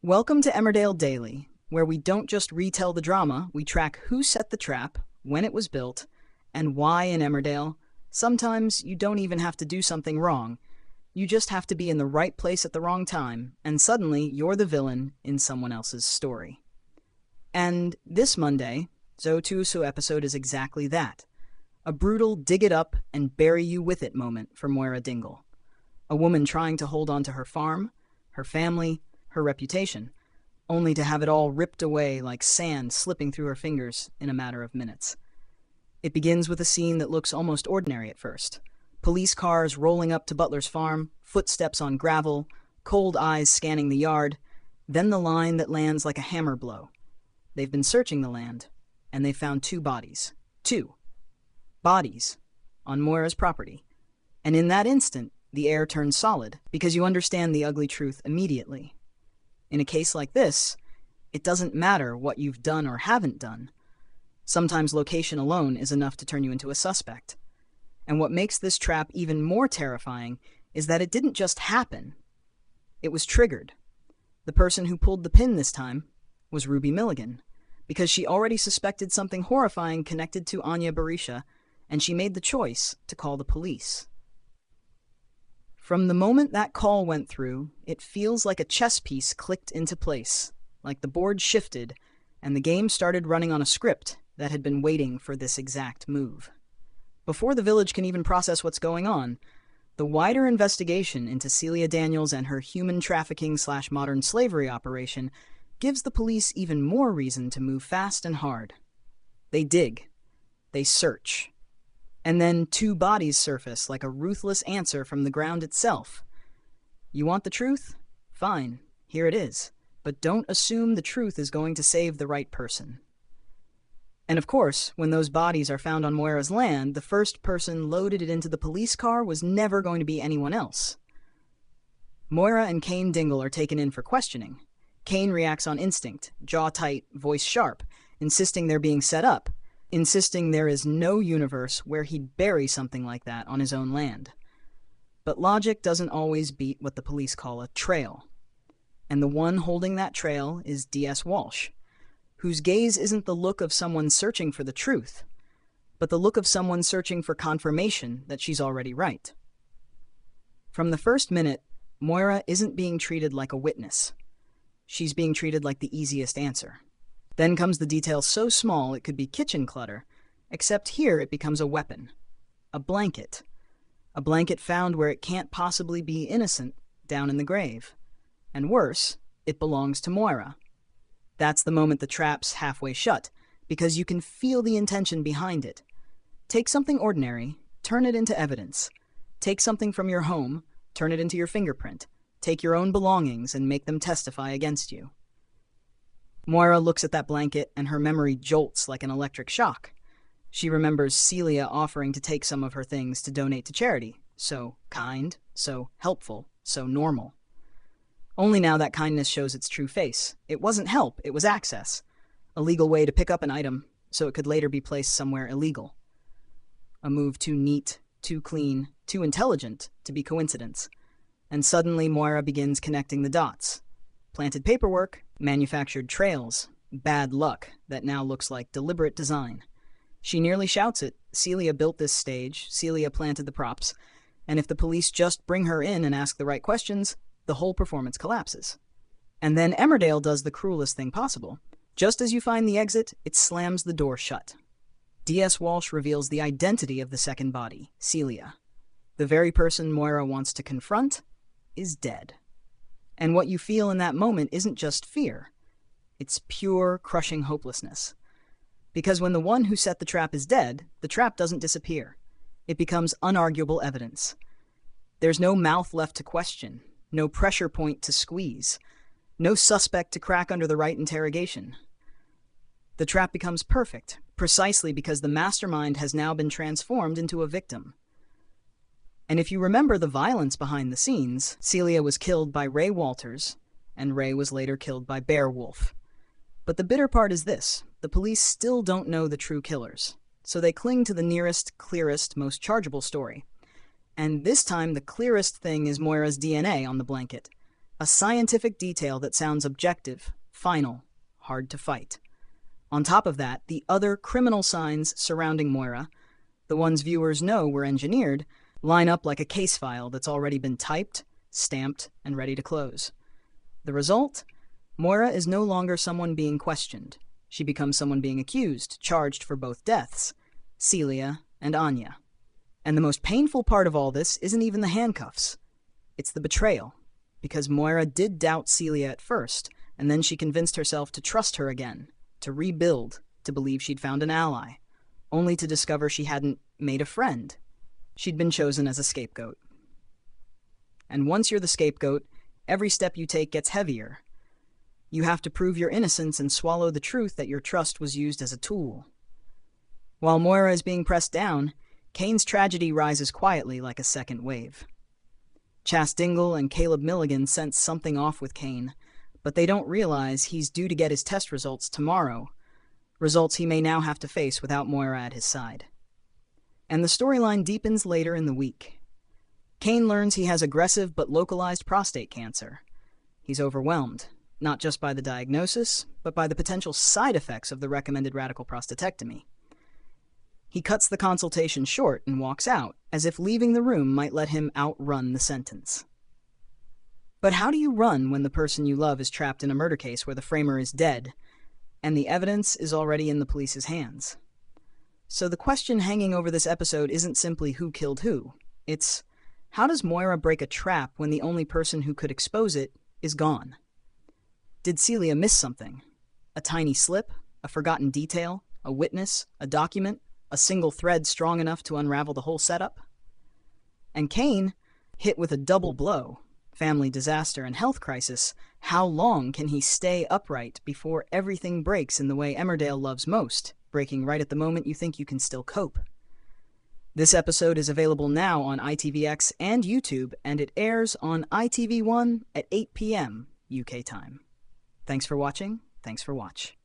Welcome to Emmerdale Daily, where we don't just retell the drama, we track who set the trap, when it was built, and why in Emmerdale. Sometimes you don't even have to do something wrong. You just have to be in the right place at the wrong time, and suddenly you're the villain in someone else's story. And this Monday, Zotusu episode is exactly that. A brutal dig it up and bury you with it moment for Moira Dingle. A woman trying to hold on to her farm, her family, her reputation, only to have it all ripped away like sand slipping through her fingers in a matter of minutes. It begins with a scene that looks almost ordinary at first. Police cars rolling up to Butler's farm, footsteps on gravel, cold eyes scanning the yard, then the line that lands like a hammer blow. They've been searching the land, and they found two bodies. Two bodies on Moira's property. And in that instant, the air turns solid, because you understand the ugly truth immediately. In a case like this, it doesn't matter what you've done or haven't done. Sometimes location alone is enough to turn you into a suspect. And what makes this trap even more terrifying is that it didn't just happen. It was triggered. The person who pulled the pin this time was Ruby Milligan, because she already suspected something horrifying connected to Anya Barisha, and she made the choice to call the police. From the moment that call went through, it feels like a chess piece clicked into place, like the board shifted, and the game started running on a script that had been waiting for this exact move. Before the village can even process what's going on, the wider investigation into Celia Daniels and her human trafficking/modern slavery operation gives the police even more reason to move fast and hard. They dig. They search. And then two bodies surface like a ruthless answer from the ground itself. You want the truth? Fine, here it is. But don't assume the truth is going to save the right person. And of course, when those bodies are found on Moira's land, the first person loaded it into the police car was never going to be anyone else. Moira and Kane Dingle are taken in for questioning. Kane reacts on instinct, jaw tight, voice sharp, insisting they're being set up, insisting there is no universe where he'd bury something like that on his own land. But logic doesn't always beat what the police call a trail. And the one holding that trail is D.S. Walsh, whose gaze isn't the look of someone searching for the truth, but the look of someone searching for confirmation that she's already right. From the first minute, Moira isn't being treated like a witness. She's being treated like the easiest answer. Then comes the detail so small it could be kitchen clutter, except here it becomes a weapon. A blanket. A blanket found where it can't possibly be innocent, down in the grave. And worse, it belongs to Moira. That's the moment the trap's halfway shut, because you can feel the intention behind it. Take something ordinary, turn it into evidence. Take something from your home, turn it into your fingerprint. Take your own belongings and make them testify against you. Moira looks at that blanket and her memory jolts like an electric shock. She remembers Celia offering to take some of her things to donate to charity. So kind, so helpful, so normal. Only now that kindness shows its true face. It wasn't help, it was access. A legal way to pick up an item so it could later be placed somewhere illegal. A move too neat, too clean, too intelligent to be coincidence. And suddenly Moira begins connecting the dots. Planted paperwork, manufactured trails, bad luck that now looks like deliberate design. She nearly shouts it. Celia built this stage, Celia planted the props, and if the police just bring her in and ask the right questions, the whole performance collapses. And then Emmerdale does the cruelest thing possible. Just as you find the exit, it slams the door shut. D.S. Walsh reveals the identity of the second body, Celia. The very person Moira wants to confront is dead. And what you feel in that moment isn't just fear. It's pure, crushing hopelessness. Because when the one who set the trap is dead, the trap doesn't disappear. It becomes unarguable evidence. There's no mouth left to question, no pressure point to squeeze, no suspect to crack under the right interrogation. The trap becomes perfect, precisely because the mastermind has now been transformed into a victim. And if you remember the violence behind the scenes, Celia was killed by Ray Walters, and Ray was later killed by Beowulf. But the bitter part is this: the police still don't know the true killers, so they cling to the nearest, clearest, most chargeable story. And this time the clearest thing is Moira's DNA on the blanket. A scientific detail that sounds objective, final, hard to fight. On top of that, the other criminal signs surrounding Moira, the ones viewers know were engineered, line up like a case file that's already been typed, stamped, and ready to close. The result? Moira is no longer someone being questioned. She becomes someone being accused, charged for both deaths, Celia and Anya. And the most painful part of all this isn't even the handcuffs. It's the betrayal. Because Moira did doubt Celia at first, and then she convinced herself to trust her again, to rebuild, to believe she'd found an ally, only to discover she hadn't made a friend. She'd been chosen as a scapegoat. And once you're the scapegoat, every step you take gets heavier. You have to prove your innocence and swallow the truth that your trust was used as a tool. While Moira is being pressed down, Kane's tragedy rises quietly like a second wave. Chas Dingle and Caleb Milligan sense something off with Kane, but they don't realize he's due to get his test results tomorrow, results he may now have to face without Moira at his side. And the storyline deepens later in the week. Kane learns he has aggressive but localized prostate cancer. He's overwhelmed, not just by the diagnosis, but by the potential side effects of the recommended radical prostatectomy. He cuts the consultation short and walks out, as if leaving the room might let him outrun the sentence. But how do you run when the person you love is trapped in a murder case where the framer is dead, and the evidence is already in the police's hands? So the question hanging over this episode isn't simply who killed who. It's, how does Moira break a trap when the only person who could expose it is gone? Did Celia miss something? A tiny slip? A forgotten detail? A witness? A document? A single thread strong enough to unravel the whole setup? And Kane, hit with a double blow, family disaster and health crisis, how long can he stay upright before everything breaks in the way Emmerdale loves most, breaking right at the moment you think you can still cope? This episode is available now on ITVX and YouTube, and it airs on ITV1 at 8 p.m. UK time. Thanks for watching. Thanks for watch.